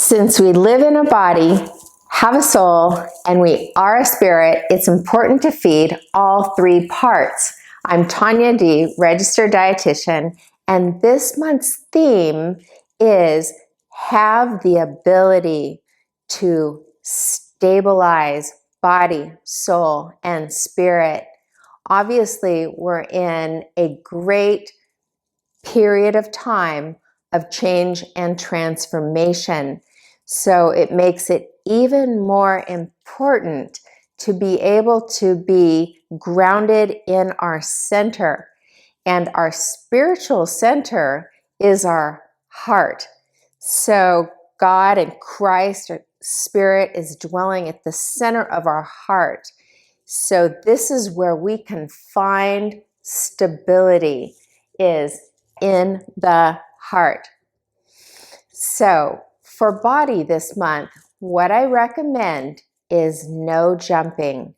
Since we live in a body, have a soul, and we are a spirit, it's important to feed all three parts. I'm Tanya D., registered dietitian, and this month's theme is have the ability to stabilize body, soul, and spirit. Obviously, we're in a great period of time of change and transformation. So it makes it even more important to be able to be grounded in our center. And our spiritual center is our heart. So God and Christ, or Spirit, is dwelling at the center of our heart. So this is where we can find stability, is in the heart. So for body this month, what I recommend is no jumping.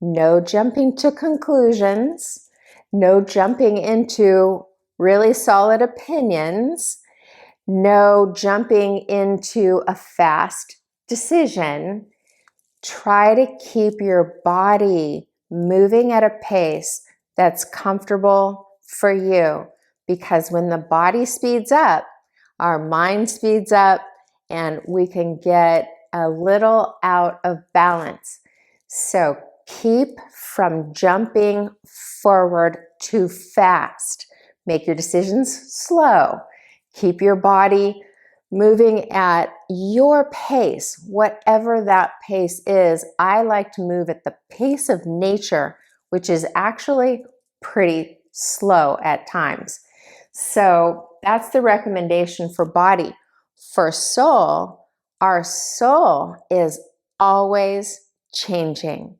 No jumping to conclusions, no jumping into really solid opinions, no jumping into a fast decision. Try to keep your body moving at a pace that's comfortable for you, because when the body speeds up, our mind speeds up and we can get a little out of balance. So keep from jumping forward too fast. Make your decisions slow. Keep your body moving at your pace, whatever that pace is. I like to move at the pace of nature, which is actually pretty slow at times. So that's the recommendation for body. For soul, our soul is always changing.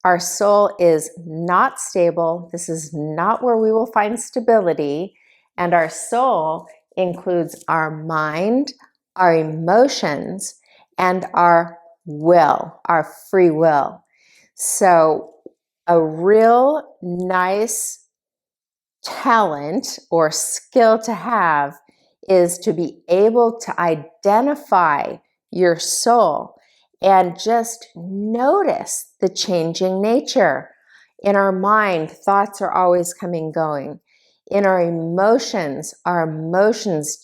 Our soul is not stable. This is not where we will find stability. And our soul includes our mind, our emotions, and our will, our free will. So a real nice talent or skill to have is to be able to identify your soul and just notice the changing nature. In our mind, thoughts are always coming, going. In our emotions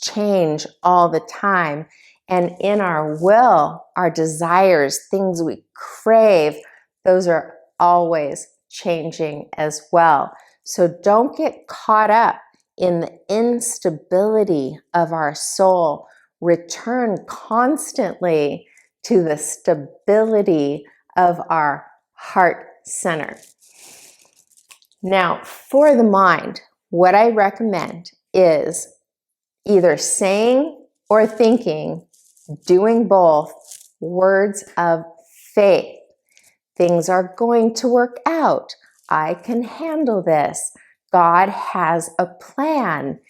change all the time. And in our will, our desires, things we crave, those are always changing as well. So don't get caught up in the instability of our soul. Return constantly to the stability of our heart center. Now, for the mind, what I recommend is either saying or thinking, doing both, words of faith. Things are going to work out. I can handle this. God has a plan.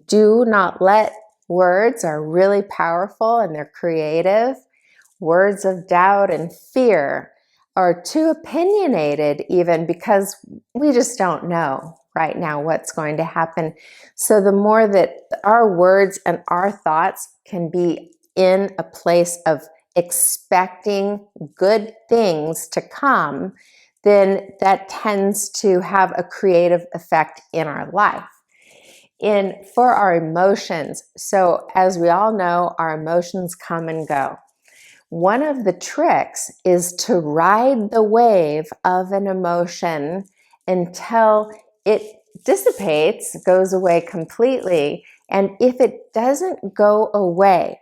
Do not let words are really powerful and they're creative. Words of doubt and fear are too opinionated, even, because we just don't know right now what's going to happen. So the more that our words and our thoughts can be in a place of expecting good things to come, then that tends to have a creative effect in our life. For our emotions, so as we all know, our emotions come and go. One of the tricks is to ride the wave of an emotion until it dissipates, goes away completely. And if it doesn't go away,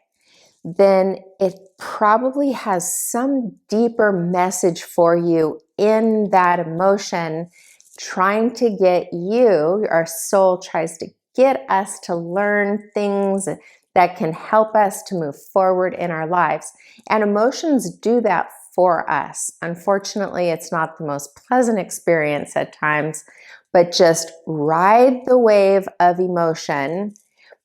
then it probably has some deeper message for you in that emotion, trying to get you, our soul tries to get us to learn things that can help us to move forward in our lives. And emotions do that for us. Unfortunately, it's not the most pleasant experience at times, but just ride the wave of emotion,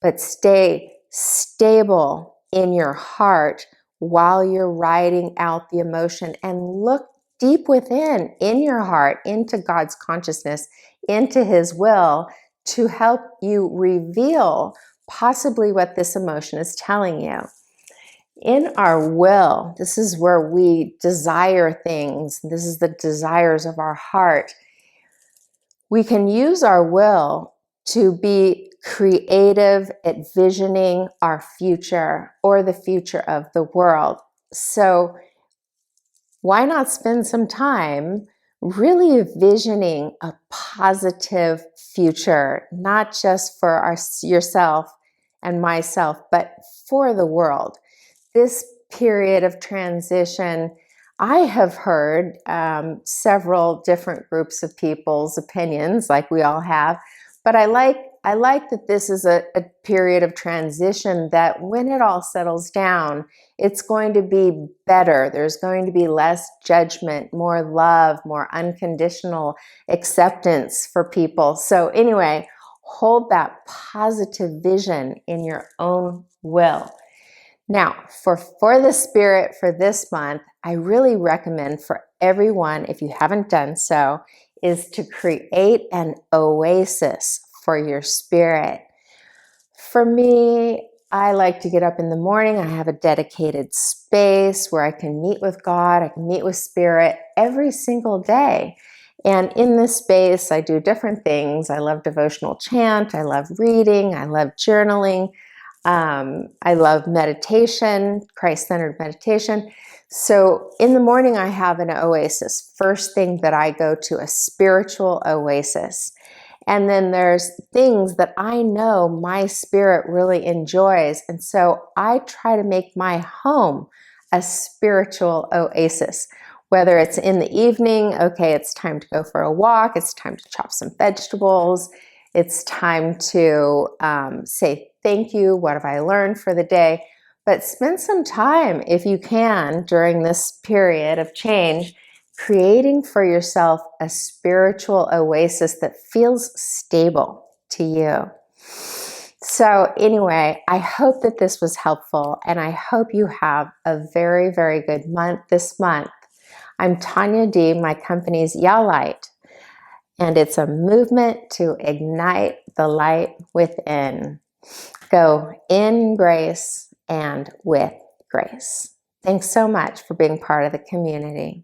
but stay stable in your heart while you're riding out the emotion, and look deep within in your heart into God's consciousness, into His will, to help you reveal possibly what this emotion is telling you. in our will, this is where we desire things. This is the desires of our heart. We can use our will to be creative at visioning our future or the future of the world. So why not spend some time really visioning a positive future, not just for yourself and myself, but for the world? This period of transition, I have heard several different groups of people's opinions, like we all have, but I like that this is a period of transition, that when it all settles down, it's going to be better. There's going to be less judgment, more love, more unconditional acceptance for people. So anyway, hold that positive vision in your own will. Now, for the spirit for this month, I really recommend for everyone, if you haven't done so, is to create an oasis for your spirit. For me, I like to get up in the morning. I have a dedicated space where I can meet with God, I can meet with spirit every single day. And in this space, I do different things. I love devotional chant, I love reading, I love journaling. I love meditation, Christ-centered meditation. So in the morning, I have an oasis. First thing that I go to, a spiritual oasis. And then there's things that I know my spirit really enjoys. And so I try to make my home a spiritual oasis. Whether it's in the evening, okay, it's time to go for a walk, it's time to chop some vegetables, it's time to say thank you, what have I learned for the day? But spend some time, if you can, during this period of change, creating for yourself a spiritual oasis that feels stable to you. So anyway, I hope that this was helpful, and I hope you have a very, very good month this month. I'm Tanya D. My company's YALIGHT, and it's a movement to ignite the light within. Go in grace and with grace. Thanks so much for being part of the community.